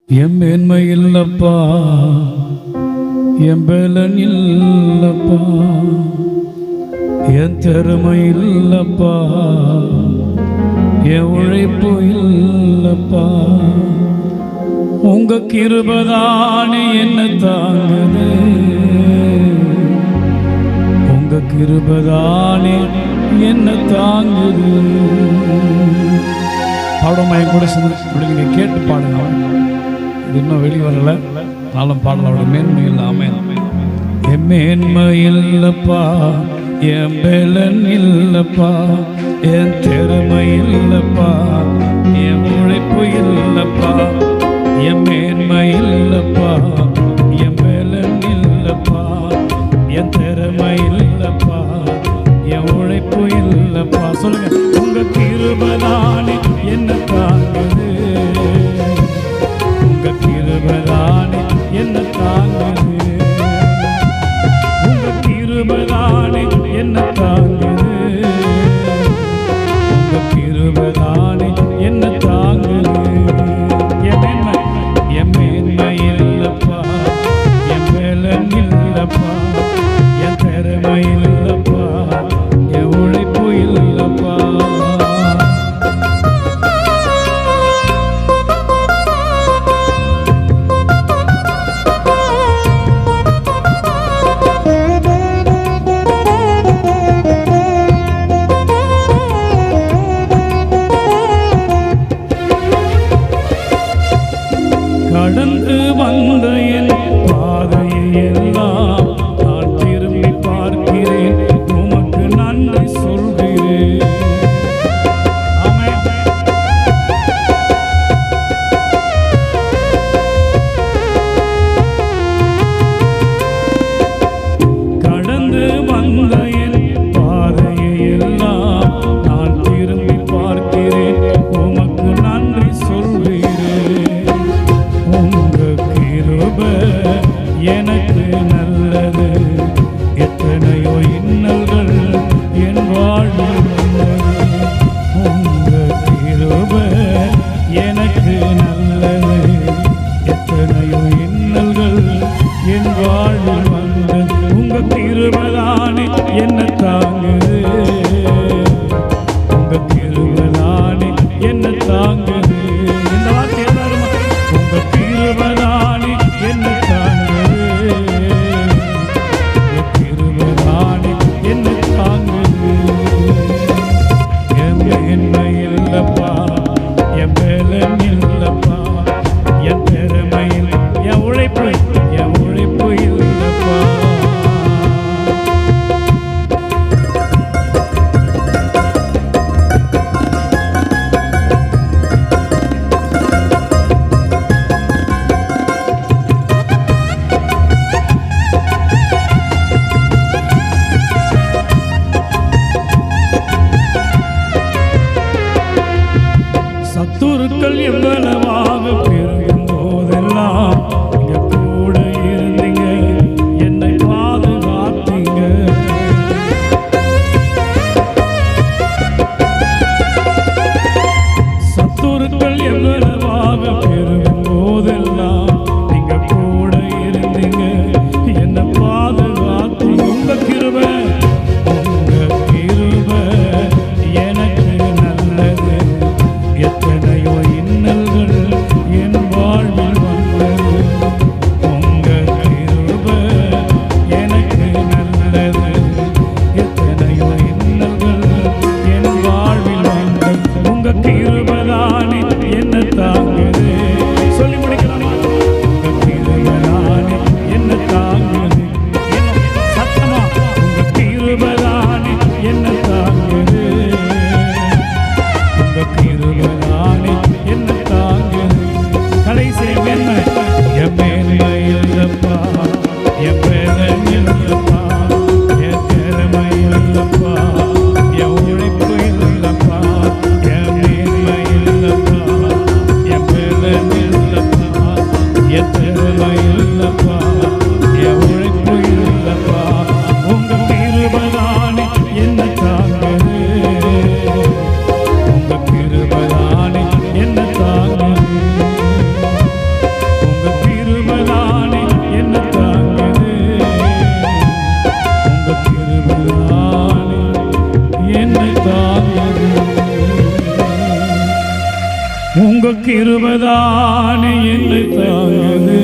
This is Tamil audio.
என் மேன்மை இல்லப்பா, என் பலன் இல்லப்பா, என் திறமை இல்லப்பா, என் உழைப்பு இல்லப்பா. உங்க கிருபதானே என்ன தாங்குது, உங்க கிருபதானே என்ன தாங்குது. பாடமா என் கூட சேர்ந்து நீங்க கேட்டு பாடுங்க. இது இன்னும் வெளியே வரல, நாளும் பாடல. அவருடைய மேன்மை இல்லாம என் மேன்மை இல்லப்பா, என் பலன் இல்லப்பா, என் திறமை இல்லப்பா, என் உழைப்பு இல்லப்பா. என் மேன்மை இல்லப்பா, என் பலன் இல்லப்பா, என் திறமை இல்லப்பா, என் உழைப்பு இல்லப்பா. சொல்லுங்க, உங்க கிருபைதானே என்ன தாங்குது, உங்க கிருபைதானே என்ன தாங்குது, உங்க கிருபைதானே என்ன தாங்குது, உங்க கிருபைதானே என்ன தாங்குது. என் மேன்மை இல்லப்பா, என் பலன் இல்லப்பா, என் திறமை இல்லப்பா, என் உழைப்பு இல்லப்பா. கடந்து வந்த என் பாதையை எல்லாம் நான் திரும்பி பார்க்கிறேன், உமக்கு நன்றி சொல்கிறேன். கடந்து வந்த என் பாதையை எல்லாம் நான் திரும்பி பார்க்கிறேன், உமக்கு நன்றி சொல்கிறேன். உங்க கிருபை எனக்கு நல்லது, எத்தனையோ இன்னல்கள் என் வாழ்வில் வந்தது. உங்க கிருபை எனக்கு நல்லது, எத்தனையோ இன்னல்கள் என் வாழ்வில் வந்தது. உங்க கிருபைதானே என்ன தாங்குது, உங்க கிருபைதானே என்ன தாங்குது. இந்த வார்த்தை எல்லாரும், உங்க கிருபைதானே என்ன தாங்குது, கிருபதானே என்னை தாங்குது.